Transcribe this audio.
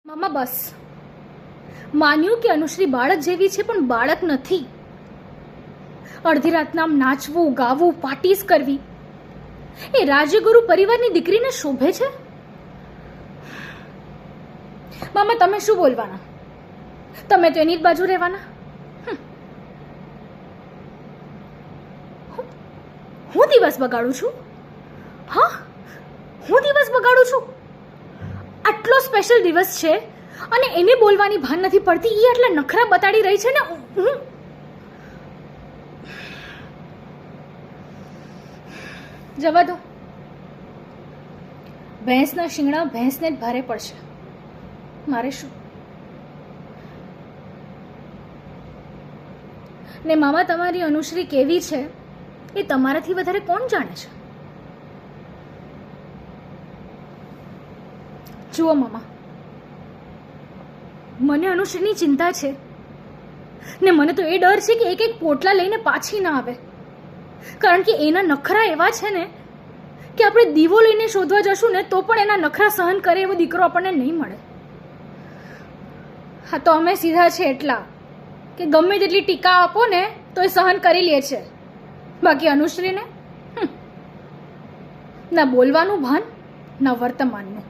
મામા બસ માન્યું કે અનુશ્રી બાળક જેવી છે, પણ બાળક નથી. અડધી રાતના આમ નાચવું, ગાવું, પાર્ટીઝ કરવી એ રાજ્યગુરુ પરિવારની દીકરીને શોભે છે? મામા તમે શું બોલવાના? તમે તો એની જ બાજુ રહેવાના. હું દિવસ બગાડું છું? હા, હું દિવસ બગાડું છું? આટલો સ્પેશિયલ દિવસ છે અને એને બોલવાની ભાન નથી પડતી. એ આટલા નખરા બતાડી રહી છે ને. હું જવા દો. ભેંસના શિંગડા ભેંસને જ ભારે પડશે. મારે શું? ને મામા તમારી અનુશ્રી કેવી છે એ તમારાથી વધારે કોણ જાણે છે? જુઓ મામા, મને અનુશ્રીની ચિંતા છે ને મને તો એ ડર છે કે એક એક પોટલા લઈને પાછી ના આવે. કારણ કે એના નખરા એવા છે ને કે આપણે દીવો લઈને શોધવા જશું ને તો પણ એના નખરા સહન કરે એવો દીકરો આપણને નહીં મળે. હા, તો અમે સીધા છે એટલા કે ગમે તેટલી ટીકા આપો ને તો એ સહન કરી લે છે. બાકી અનુશ્રીને ના બોલવાનું ભાન, ના વર્તમાનનું.